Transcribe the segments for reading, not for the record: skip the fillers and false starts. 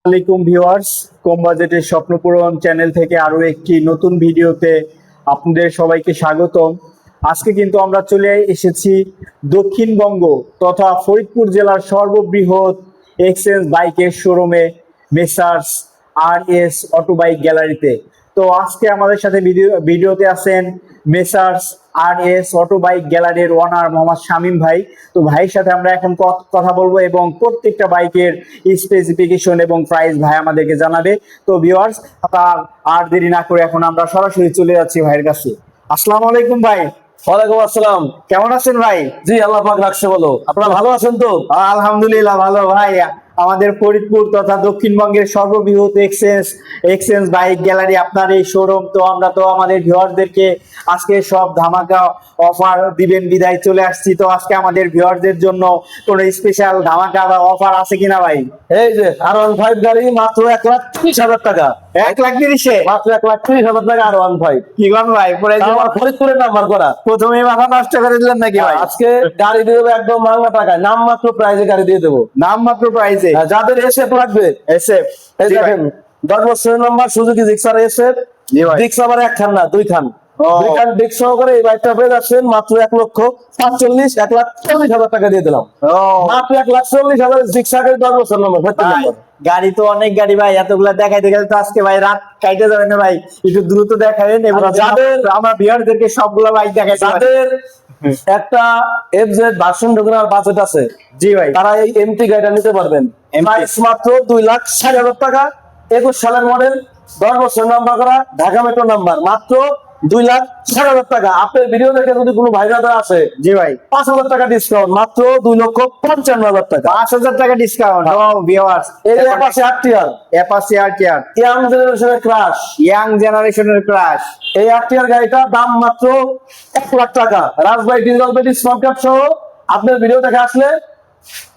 আসসালামাইকুম ভিউয়ার্স, কম বাজেটের স্বপ্নপূরণ চ্যানেল থেকে আরো একটি নতুন ভিডিওতে আপনাদের সবাইকে স্বাগতম। আজকে কিন্তু আমরা চলে এসেছি দক্ষিণবঙ্গ তথা ফরিদপুর জেলার সর্ববৃহৎ এক্সচেঞ্জ বাইকের শোরুমে, মেসার্স আর এস অটো বাইক গ্যালারিতে। তো আজকে আমাদের সাথে ভিডিওতে আছেন মেসার্স আর এস অটো বাইক গ্যালারির ওনার মোহাম্মদ শামীম ভাই। তো ভাইয়ের সাথে আমরা এখন কথা বলবো এবং প্রত্যেকটা বাইকের স্পেসিফিকেশন এবং প্রাইস ভাই আমাদেরকে জানাবে। তো ভিউয়ার্স, আর দেরি না করে এখন আমরা সরাসরি চলে যাচ্ছি ভাইয়ের কাছে। আসসালামু আলাইকুম ভাই। ওয়ালাইকুম আসসালাম। কেমন আছেন ভাই? জি, আল্লাহ পাক রাখছে বলো। আপনারা ভালো আছেন তো? আলহামদুলিল্লাহ ভালো ভাই। আমাদের ফরিদপুর তথা দক্ষিণবঙ্গের সর্ববৃহৎ এক্সচেঞ্জ বাইক গ্যালারি আপনার এই শোরুম। তো আমরা তো আমাদের ভিউয়ারদেরকে আজকে সব ধামাকা অফার দিবেন বিদায় চলে আসছি। তো আজকে আমাদের ভিউয়ারদের জন্য কোনো স্পেশাল ধামাকা বা অফার আছে কিনা ভাই? এই যে R15 গাড়ি মাত্র 1,30,000 টাকা। 1,30,000 মাত্র 1,30,000 টাকা R15। কি গান ভাই? আমার ফরিদপুরের নাম্বার করা। প্রথমে মাথা নষ্ট করে দিলেন নাকি ভাই? আজকে গাড়ি দিয়ে দেবো একদম বাংলা টাকায়, নাম মাত্র প্রাইজে গাড়ি দিয়ে দেবো। নাম মাত্র প্রাইসে যাদের এসএফ লাগবে, এসএফ এই দেখেন 10 বছরের নাম্বার সুজুকি জিক্সার এসএফ। জি ভাই। ডিক্স আবার এক খান না, দুই খান। দুই খান ডিক্স সহকারে এই বাইকটা পেয়ে যাচ্ছেন মাত্র 1,45,000 টাকা দিয়ে দিলাম। মাত্র 1,40,000 জিক্সারের 10 বছর নাম্বার। গাড়ি তো অনেক গাড়ি ভাই, এতগুলা দেখাইতে গেলে তো আজকে ভাই রাত কাইটে যাবে না ভাই। একটু দ্রুত দেখাবেন এবং যাদের আমার ভিউয়ারদেরকে সবগুলা বাইক দেখাইতে যাদের একটা এফজেড ভার্সন ঢোকানোর বাজেট আছে, জি ভাই, তারা এই এমটি গাড়িটা নিতে পারবেন। প্রাইস মাত্র 2,60,000 টাকা। 21 সালের মডেল, 10 বছর নাম্বার করা, ঢাকা মেট্রো নাম্বার, মাত্র 2,60,000 টাকা। আপনার ভিডিও দেখে যদি কোনো ভাইরাদার আসে, জি ভাই, 5,000 টাকা ডিসকাউন্ট, মাত্র 2,55,000 টাকা। 5,000 টাকা ডিসকাউন্ট। ও ভিউয়ার্স, এই Apache RTR, Apache RTR young জেনারেশনের ক্রাশ, ইয়াং জেনারেশনের ক্রাশ। এই আরটিআর গাড়িটার দাম মাত্র 1,00,000 টাকা। রাজবাই ডিজিটাল ডিসকাউন্ট সহ আপনার ভিডিও দেখে আসলে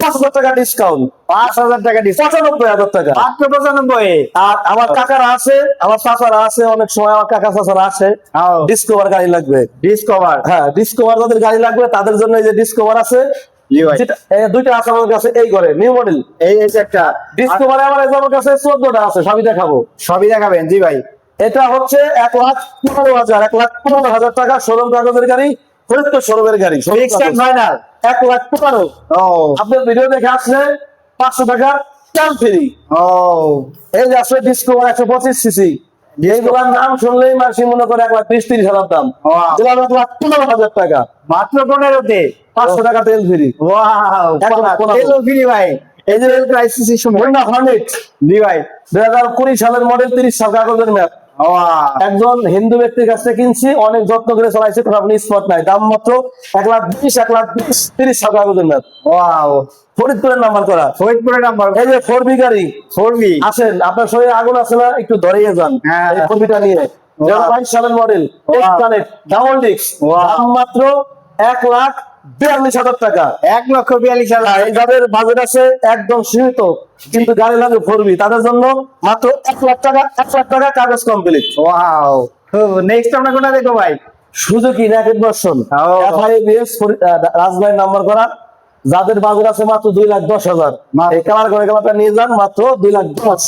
5,000 টাকা ডিসকাউন্ট, 5,000 টাকা ডিসকাউন্ট, 95,000 টাকা। মাত্র 95। আর আমার কাকারা আছে, আমার চাচারা আছে, অনেক সময় আমার কাকা চাচারা আছে ডিসকভার গাড়ি লাগবে। ডিসকভার, হ্যাঁ, ডিসকভার যাদের গাড়ি লাগবে তাদের জন্য এই যে ডিসকভার আছে। জি ভাই, দুইটা আছে আমার কাছে, এই করে নিউ মডেল। এই যে একটা ডিসকভার আমার আমার কাছে 14টা আছে, সবই দেখাবো। সবই দেখাবেন? জি ভাই। এটা হচ্ছে 1,15,000, 1,15,000 টাকা শোরুম কাগজের গাড়ি, ফরিদপুর শোরুমের গাড়ি। ফাইনাল 1,15,000। ও আপনার ভিডিও দেখে আসলে 500 টাকা ক্যাম্প ফ্রি। ও এই যে আসলে ডিসকভার 125 সিসি, এইগুলোর নাম শুনলেই মানুষ মনে করে 1,20,000-30,000 দাম। দিলাম 1,15,000 টাকা, মাত্র 15তে 500 টাকা তেল ফ্রি। ওয়াও, তেল ফ্রি ভাই। এই যে ক্রাইসিসের সময় হোন্ডা হর্নেট, জি ভাই, 2020 সালের মডেল, 30 সাল কাগজের ম্যাপ। একজন হিন্দু ব্যক্তির কাছে কিনছি, অনেক যত্ন করে চালাইছে, কোনো আপনি স্পট নাই। দাম মাত্র 1,20,000, 1,20,000, 30 সাল কাগজের ম্যাপ। ওয়াও, ফরিদপুরের নাম্বার করা, ফরিদপুরের নাম্বার। এই যে 4B গাড়ি, 4B আসেন আপনার শরীরে আগুন আছে না, একটু ধরিয়ে যান এই 4Bটা নিয়ে। 2022 সালের মডেল, ডাবল ডিস্ক, দাম মাত্র 1,42,000 টাকা। 1,42,000। এই যাদের বাজেট আছে একদম সীমিত কিন্তু গাড়ি লাগে 4B, তাদের জন্য মাত্র 1,00,000 টাকা, 1,00,000 টাকা কাগজ কমপ্লিট। ওয়াও, নেক্সট আমরা কোনটা দেখো ভাই? সুজুকি নেকেড ভার্সন, FIBS, রাজবাড়ির নাম্বার করা। যাদের বাজেট আছে মাত্র 2,10,000, এই কালার করে কালারটা নিয়ে যান, মাত্র 2,10,000।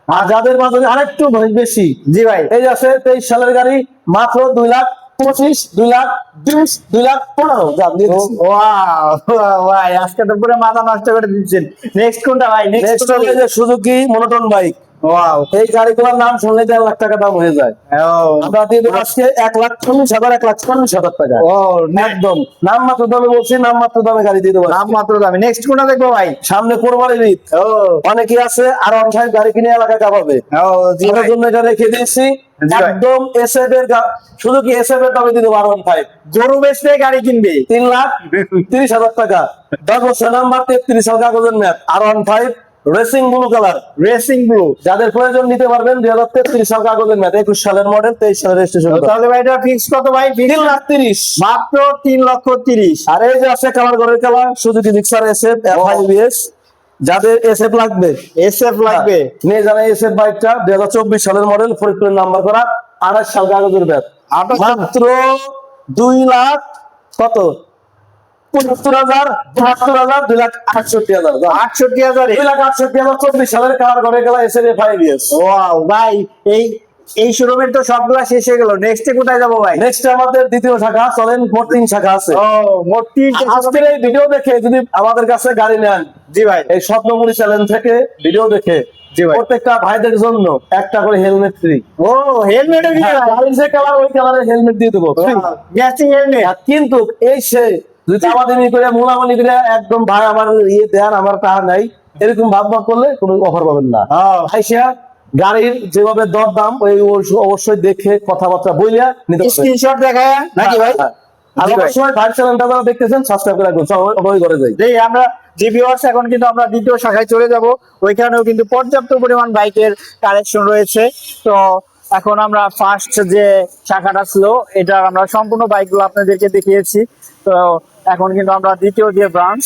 আর যাদের বাজেট আরেকটু বেশি, জি ভাই, এই যে আছে 23 সালের গাড়ি, মাত্র 2,25,000, 2,20,000, 2,15,000। ওয়াও ভাই, আজকে তো পুরো মাথা নষ্ট করে দিচ্ছেন। নেক্সট কোনটা ভাই? নেক্সট হলো যে সুজুকি মনোটন বাইক। ওয়াও, এই গাড়িগুলোর নাম শুনলে 1,00,000 টাকা দাম হয়ে যায়। আমরা দিয়ে দেবো আজকে 1,40,000, 1,40,000 টাকা। ও একদম নাম মাত্র দামে বলছি, নাম মাত্র দামে গাড়ি দিয়ে দেবো। নাম মাত্র দামি। নেক্সট কোনটা দেখবো ভাই? সামনে কোরবানির ঈদ, অনেকে আছে আর অনসাইড গাড়ি কিনে এলাকায় কাঁপাবে, তাদের জন্য এটা রেখে দিয়েছি। একদম এসএফ এর, শুধু কি এসএফ এর দামে দিয়ে দেবো R15। গরু বেচতে গাড়ি কিনবে 3,30,000 টাকা। 10 বছর নাম্বার, 33 সাল কাগজের map, R15 racing blue colour, racing blue. যাদের প্রয়োজন নিতে পারবেন। 2033 সাল কাগজের ম্যাপ, 21 সালের মডেল, 23 সালের রেজিস্ট্রেশন। তাহলে ভাই এটা ফিক্স কত ভাই? 3,30,000, মাত্র 3,30,000। আর এই যে আছে কালার ঘরের colour Suzuki Gixxer SF, FIBS। যাদের এসএফ লাগবে, এসএফ লাগবে, নিয়ে যান এসএফ বাইকটা। 2024 সালের মডেল, ফরিদপুরের নাম্বার করা, 28 সাল কাগজের ব্যাপ, মাত্র 2,00,000 কত 75,000, 72,000, 2,68,000, 68,000 2,68,000 24 সালের কালার করে গেল SLF IBS। ওয়াও ভাই, এই শোরুমের তো সবগুলা শেষ হয়ে গেল, নেক্সটে কোথায় যাবো ভাই? নেক্সট আমাদের দ্বিতীয় শাখা, চলেন মোট 3 শাখা আছে। ও মোট 3টা। আজকের এই ভিডিও দেখে যদি আমাদের কাছে গাড়ি নেন, জি ভাই, এই স্বপ্নপুরি চ্যানেল থেকে ভিডিও দেখে জি ভাই। প্রত্যেকটা ভাইদের জন্য একটা করে হেলমেট ফ্রি। ও হেলমেটও কি ভাই? গাড়ির যে কালার ওই কালারের হেলমেট দিয়ে দেবো free। Matching helmet. কিন্তু এই সে যদি আমাদের করে মুলামুলি করে একদম ভাই আমার ইয়ে দেন, আমার টাকা নাই, এরকম ভাব করলে কোনো অফার পাবেন না। আইসা গাড়ির যেভাবে দর দাম ওই অবশ্যই দেখে কথাবার্তা বইলা নিতে পারবেন। স্ক্রিনশট দেখায় নাকি ভাই? আর জি ভাই। অবশ্যই ভাই চ্যানেলটা যারা দেখতেছেন সাবস্ক্রাইব করে রাখুন, সবাই করে যাই। জি, আমরা জি ভিউয়ার্স, এখন কিন্তু আমরা দ্বিতীয় শাখায় চলে যাব। ওইখানেও কিন্তু পর্যাপ্ত পরিমাণ বাইকের কালেকশন রয়েছে। তো এখন আমরা ফার্স্ট যে শাখাটা ছিল, এটা আমরা সম্পূর্ণ বাইকগুলো আপনাদেরকে দেখিয়েছি। তো এখন কিন্তু আমরা দ্বিতীয় যে ব্রাঞ্চ,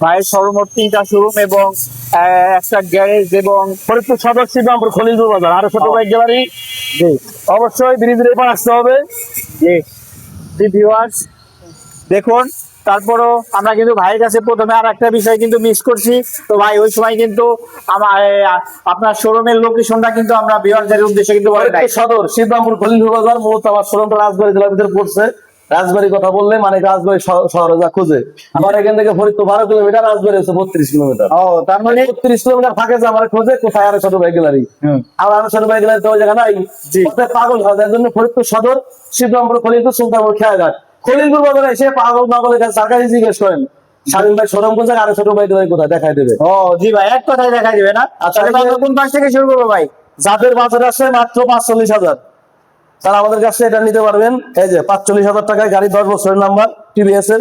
ভাইয়ের সর্বমোট 3টা শোরুম এবং একটা গ্যারেজ এবং ফরিদপুর সদর শ্রীরামপুর খলিলপুর বাজার আরো ছোট বাইক গ্যালারি। জি অবশ্যই ব্রিজের এপার আসতে হবে। জি জি ভিউয়ার্স, দেখুন তারপরও আমরা কিন্তু ভাইয়ের কাছে প্রথমে আর একটা বিষয় কিন্তু মিস করছি। তো ভাই ওই সময় কিন্তু আমার আপনার শোরুমের লোকেশনটা কিন্তু আমরা ভিউয়ারদের উদ্দেশ্যে কিন্তু বলে নাই। ফরিদপুর সদর শ্রীরামপুর খলিলপুর বাজার, মূলত আমার শোরুমটা রাজবাড়ী জেলার ভিতরে পড়ছে। রাজবাড়ির কথা বললে মানে রাজবাড়ী শহরে যা খুঁজে, আমার এখান থেকে ফরিদপুর 12 কিলোমিটার, রাজবাড়ি হচ্ছে 32 কিলোমিটার। ও তার মানে 32 কিলোমিটার থাকে যে আমার খোঁজে কোথায় আরো ছোট বাইক গ্যালারি। আর আরো ছোট বাইক গ্যালারি তো ওই জায়গা নাই, ওতে পাগল হয়। যার জন্য ফরিদপুর সদর শ্রীরামপুর খলিলপুর সুলতানপুর খেয়াঘাট খলিলপুর বাজারে এসে পাগল পাগলের কাছে সরকারি জিজ্ঞেস করেন স্বাধীন ভাই শোরুম কোথায়, আরো ছোট বাইক গ্যালারি কোথায়, দেখাই দেবে। ও জি ভাই, এক কথায় দেখা দিবে না? আচ্ছা, তাহলে আমরা কোন পাশ থেকে শুরু করবো ভাই? যাদের বাজার আছে মাত্র 45,000, তারা আমাদের কাছে এটা নিতে পারবেন। এই যে 45,000 টাকায় গাড়ি, 10 বছরের নাম্বার, টিভিএস এর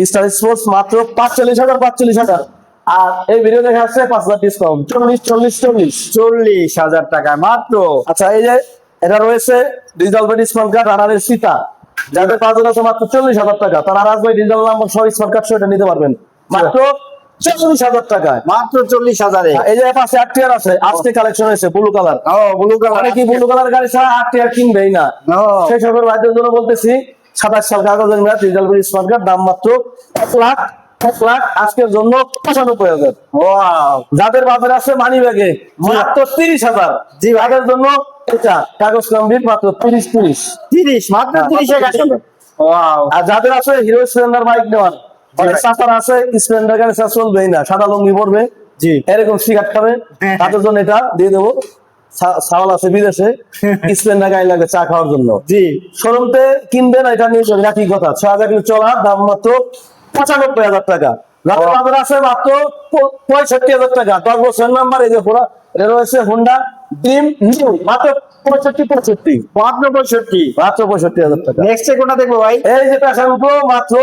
স্টার স্পোর্টস, মাত্র 45,000। আর এই ভিডিও দেখে আসছে 5,000 ডিসকাউন্ট, 40,000 টাকায় মাত্র। আচ্ছা, এই যে এটা রয়েছে ডিজিটাল স্মার্ট কার্ড রানারের সীতা, যাদের বাজার আছে মাত্র 40,000 টাকা, তারা রাজবাড়ি ডিজিটাল নাম্বার সহ স্মার্ট কার্ড সহ এটা নিতে পারবেন মাত্র 40,000 টাকায়। মাত্র 40,000-এ। এই যে পাশে 8 টিয়ার আছে, আজকে কালেকশন হয়েছে ব্লু কালার। ও ব্লু কালার, মানে কি ব্লু কালার গাড়ি ছাড়া 8 টিয়ার কিনবেই না। ও সেই সকল ভাইদের জন্য বলতেছি 27 সাল কাগজের মেয়াদ, ডিজিটাল স্মার্ট কার্ড, দাম মাত্র 1 লাখ আজকের জন্য 95,000। ওয়াও, যাদের বাজারে আছে মানি ব্যাগে মাত্র 30,000। জি, তাদের জন্য এটা কাগজ কমপ্লিট মাত্র 30 মাত্র 30-এ গাড়ি। ওয়াও, আর যাদের আছে হিরো স্প্লেন্ডার বাইক নেওয়ার, অনেক সাফার আছে স্প্লেন্ডার গাড়ি ছাড়া চলবেই না, সাদা লুঙ্গি পরবে, জি এরকম সিগারেট খাবে, তাদের জন্য এটা দিয়ে দেবো। সাওয়াল আছে বিদেশে, স্প্লেন্ডার গাড়ি লাগে চা খাওয়ার জন্য। জি শোরুমতে কিনবেন, এটা নিয়ে যাবেন একই কথা, 6,000 কিলো চলার দাম মাত্র 95,000 টাকা। যাদের বাজার আছে মাত্র 65,000 টাকা, 10 বছরের নাম্বার। এই যে পুরা এটা রয়েছে হোন্ডা ড্রিম নিউ, মাত্র 65,000 মাত্র 65,000 টাকা। নেক্সটে কোনটা দেখবো ভাই? এই যে প্যাশন প্রো মাত্র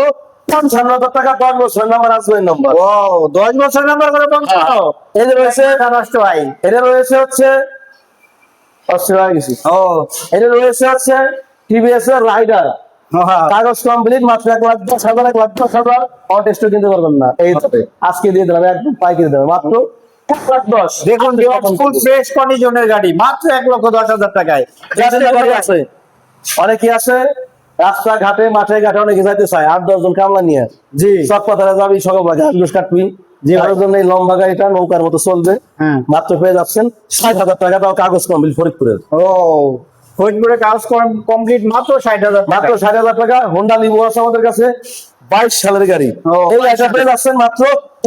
55,000 টাকা, 10 বছরের নাম্বার, আসবেন নাম্বার। ও 10 বছর নাম্বার করে 55। এই যে রয়েছে রাষ্ট্র ভাই। এটা রয়েছে হচ্ছে অস্ট্রেলিয়া গেছি। ও এটা রয়েছে হচ্ছে টিভিএস এর রাইডার, কাগজ কমপ্লিট, মাত্র 1,10,000, 1,10,000। অটেস্ট কিনতে পারবেন না, এই তবে আজকে দিয়ে দিলাম, একদম পাইকারি দেবে মাত্র 1,10,000। দেখুন ফুল ফ্রেশ কন্ডিশনের গাড়ি মাত্র 1,10,000 টাকায়। যাদের গাড়ি আছে, অনেকে আছে রাস্তাঘাটে মাঠে ঘাটে অনেকে যাইতে চায় 8-10 জন কামলা নিয়ে, জি সব কথা যাবি সকালবেলা ঘাস ঘুষ কাটবি, জি ভাই। কারোর জন্য এই লম্বা গাড়িটা নৌকার মতো চলবে, হ্যাঁ। মাত্র পেয়ে যাচ্ছেন 60,000 টাকা, তাও কাগজ কমপ্লিট ফরিদপুরের। ও ফরিদপুরে কাজ কমপ্লিট মাত্র 60,000 মাত্র 60,000 টাকা। হোন্ডা লিভো আছে আমাদের কাছে, 22 সালের গাড়ি। ও, এই গাড়িটা পেয়ে যাচ্ছেন মাত্র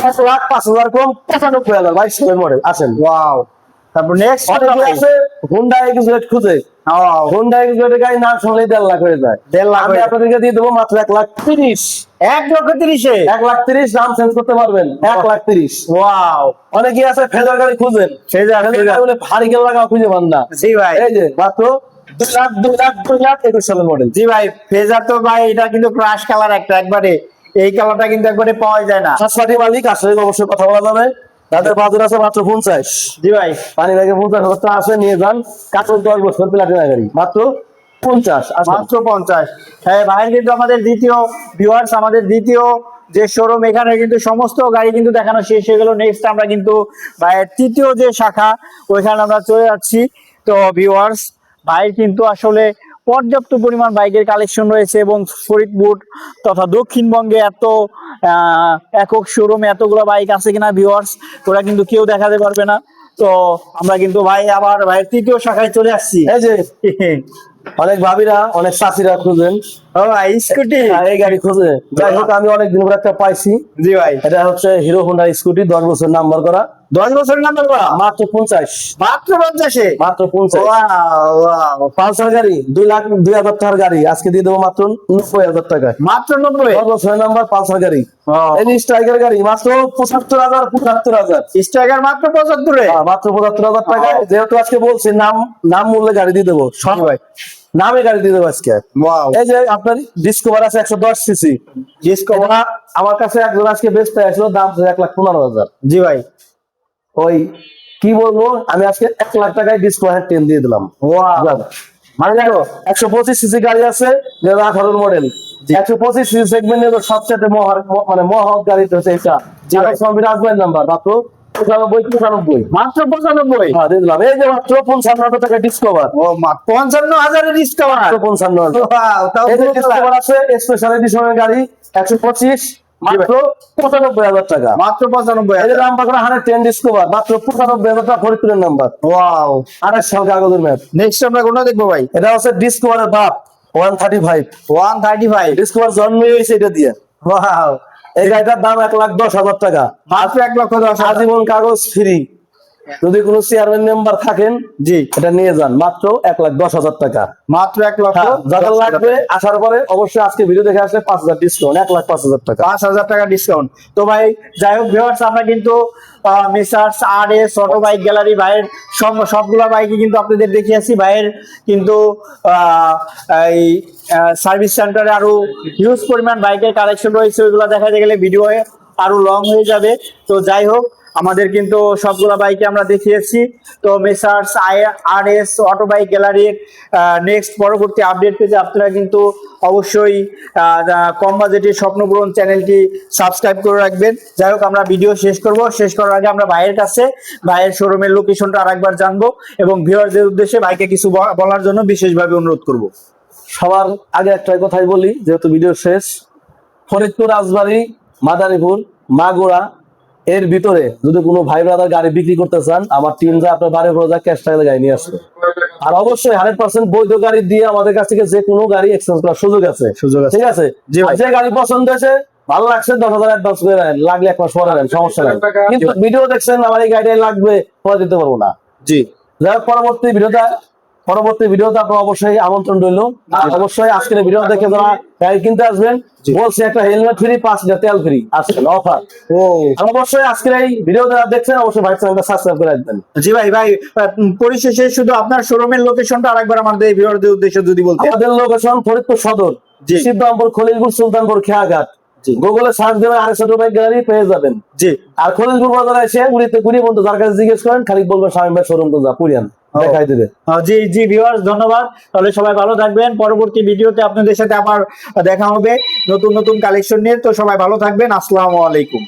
1,05,000 কম, 95,000, 22 সালের মডেল। আসেন, ওয়াও। তারপর নেক্সট অনেকে আছে হোন্ডা এক্সজেড খুঁজে, হোন্ডা এক্সজেড গাড়ি নাম শুনলেই 1.5 লাখ হয়ে যায়। 1.5 লাখ আমি আপনাদেরকে দিয়ে দেবো মাত্র 1,30,000। 1,30,000-এ 1,30,000 দাম চেঞ্জ করতে পারবেন, 1,30,000। ওয়াও। অনেকে আছে ফেজার গাড়ি খুঁজেন, ফেজার বলে ভারী গেল লাগাও খুঁজে পান না। জি ভাই। এই যে মাত্র 2,00,000 21 সালের মডেল। জি ভাই, ফেজার তো ভাই এটা কিন্তু ক্রাশ কালার একটা, একবারে এই কালারটা কিন্তু একবারে পাওয়া যায় না। ফার্স্ট মালিক আসলে অবশ্যই কথা বলা যাবে। তাদের বাজার আছে মাত্র 50। জি ভাই, পানি ব্যাগে 50,000 টাকা আছে, নিয়ে যান। কাঠল 10 বছর প্লাটিনা গাড়ি মাত্র 50। মাত্র 50। হ্যাঁ ভাইয়ের কিন্তু আমাদের দ্বিতীয় ভিউয়ার্স, আমাদের দ্বিতীয় যে শোরুম, এখানে কিন্তু সমস্ত গাড়ি কিন্তু দেখানো শেষ হয়ে গেল। নেক্সট আমরা কিন্তু ভাইয়ের তৃতীয় যে শাখা, ওইখানে আমরা চলে যাচ্ছি। তো ভিউয়ার্স, ভাইয়ের কিন্তু আসলে পর্যাপ্ত পরিমাণ বাইকের কালেকশন রয়েছে এবং ফরিদপুর তথা দক্ষিণবঙ্গে এত একক শোরুমে এতগুলো বাইক আছে কিনা ভিউয়ার্স, ওরা কিন্তু কেউ দেখাতে পারবে না। তো আমরা কিন্তু ভাই আবার ভাইয়ের তৃতীয় শাখায় চলে আসছি। এই যে অনেক ভাবিরা অনেক চাষিরা খুঁজেন ও ভাই স্কুটি, এই গাড়ি খুঁজে, যাই হোক আমি অনেক দিন পরে একটা পাইছি। জি ভাই, এটা হচ্ছে হিরো হোন্ডা স্কুটি, 10 বছর নাম্বার করা, 10 বছর নাম্বার করা, মাত্র 50, মাত্র 50-এ, মাত্র 50। পালসার গাড়ি 2,02,000 টাকার গাড়ি আজকে দিয়ে দেবো মাত্র 90,000 টাকায়, মাত্র 90। 10 বছরের নাম্বার পালসার গাড়ি। এই স্ট্রাইকার গাড়ি মাত্র 75,000, স্ট্রাইকার মাত্র 75-এ, মাত্র 75,000 টাকায়। যেহেতু আজকে বলছি নাম মূল্যে গাড়ি দিয়ে দেবো, সব ভাই নামে গাড়ি দিয়ে দেবো আজকে। ওয়াও, এই যে আপনার ডিসকভার আছে 110 সিসি ডিসকভার, আমার কাছে একজন আজকে বেচতে আসলো, দাম 1,15,000। জি ভাই, ওই কি বলবো, আমি আজকে 1 লাখ টাকায় ডিসকভার 10 দিয়ে দিলাম। ওয়াও, মানে দেখো 125 সিসি গাড়ি আছে 2018 মডেল, 125 সিসি সেগমেন্টের সবচেয়ে মহৎ গাড়ি হচ্ছে এটা, যেটা রাজবাড়ির নাম্বার, মাত্র 95। মাত্র 95। হ্যাঁ দিয়ে দিলাম। এই যে মাত্র 55,000 টাকা ডিসকভার, ও মা, 55,000-এর ডিসকভার, মাত্র 55,000। ওয়াও, তাও এই যে ডিসকভার আছে স্পেশাল এডিশনের গাড়ি 125, মাত্র 95,000 টাকা, মাত্র 95। এই যে নাম্বার করা 110 ডিসকভার, মাত্র 95,000 টাকা ফরিদপুরের নাম্বার, ওয়াও, 28 সাল কাগজের ম্যাপ। নেক্সট আমরা কোনটা দেখবো ভাই? এটা হচ্ছে ডিসকভারের বাপ 135, 135। ডিসকভার জন্মই হয়েছে এটা দিয়ে। ওয়াও, এই গাড়িটার দাম 1,10,000 টাকা, মাত্র 1,10,000। আজীবন কাগজ ফ্রি। যদি কোনো চেয়ারম্যান মেম্বার থাকেন, জি, এটা নিয়ে যান, মাত্র 1,10,000 টাকা। মাত্র 1,00,000। যাদের লাগবে আসার পরে অবশ্যই আজকে ভিডিও দেখে আসলে 5,000 ডিসকাউন্ট, 1,05,000 টাকা। 5,000 টাকা ডিসকাউন্ট। তো ভাই যাই হোক ভিউয়ার্স, আমরা কিন্তু মেসার্স আর.এস অটো বাইক গ্যালারি ভাইয়ের সবগুলা বাইকই কিন্তু আপনাদের দেখিয়েছি। ভাইয়ের কিন্তু এই সার্ভিস সেন্টারে আরো হিউজ পরিমাণ বাইকের কালেকশন রয়েছে, ওইগুলো দেখাতে গেলে ভিডিও আরো লং হয়ে যাবে। তো যাই হোক, আমাদের কিন্তু সবগুলা বাইকে আমরা দেখিয়েছি। তো মেসার্স আর.এস অটো বাইক গ্যালারির নেক্সট পরবর্তী আপডেট পেতে আপনারা কিন্তু অবশ্যই কম বাজেটের স্বপ্নপূরণ চ্যানেলটি সাবস্ক্রাইব করে রাখবেন। যাই হোক, আমরা ভিডিও শেষ করার আগে আমরা ভাইয়ের কাছে ভাইয়ের শোরুমের লোকেশনটা আরেকবার জানবো এবং ভিউয়ারদের উদ্দেশ্যে ভাইকে কিছু বলার জন্য বিশেষভাবে অনুরোধ করব। সবার আগে একটা কথাই বলি, যেহেতু ভিডিও শেষ, ফরিদপুর, রাজবাড়ী, মাদারীপুর, মাগুরা এর ভিতরে যদি কোনো ভাই ব্রাদার গাড়ি বিক্রি করতে চান, আমার টিম যা আপনার বাড়ি করে ক্যাশ টাকা গাড়ি নিয়ে আসবে। আর অবশ্যই 100% বৈধ গাড়ি দিয়ে আমাদের কাছ থেকে যে কোনো গাড়ি এক্সচেঞ্জ করার সুযোগ আছে। ঠিক আছে, যে গাড়ি পছন্দ হয়েছে, ভালো লাগছে 10,000 অ্যাডভান্স করে নেন, লাগলে 1 মাস পরে নেন, সমস্যা নেই। কিন্তু ভিডিও দেখছেন আমার এই গাড়িটাই লাগবে, পরে দিতে পারবো না। জি, যাই হোক, পরবর্তী ভিডিওতে আপনার অবশ্যই আমন্ত্রণ রইল। আর অবশ্যই আজকের ভিডিও দেখে যারা গাড়ি কিনতে আসবেন, বলছি একটা হেলমেট ফ্রি, 5 লিটার তেল ফ্রি আসছেন অফার। ও অবশ্যই আজকের এই ভিডিও যারা দেখছেন অবশ্যই ভাই চ্যানেলটা সাবস্ক্রাইব করে রাখবেন। জি ভাই পরিশেষে শুধু আপনার শোরুমের লোকেশনটা আরেকবার আমাদের এই ভিউয়ারদের উদ্দেশ্যে যদি বলতে। আমাদের লোকেশন ফরিদপুর সদর, শিবরামপুর, খলিলপুর, সুলতানপুর, খেয়াঘাট। গুগলে সার্চ দেবেন আর.এস অটো বাইক গ্যালারি পেয়ে যাবেন। জি, আর খলিলপুর বাজারে এসে গুড়িয়ে বন্ধু যার কাছে জিজ্ঞেস করেন, খালি বলবেন শামীম ভাই শোরুম কোনটা, পুরিয়ান দেখাই দিবে। জি জি ভিউয়ার্স, ধন্যবাদ। তাহলে সবাই ভালো থাকবেন। পরবর্তী ভিডিওতে আপনাদের সাথে আবার দেখা হবে নতুন কালেকশন নিয়ে। তো সবাই ভালো থাকবেন। আসসালামু আলাইকুম।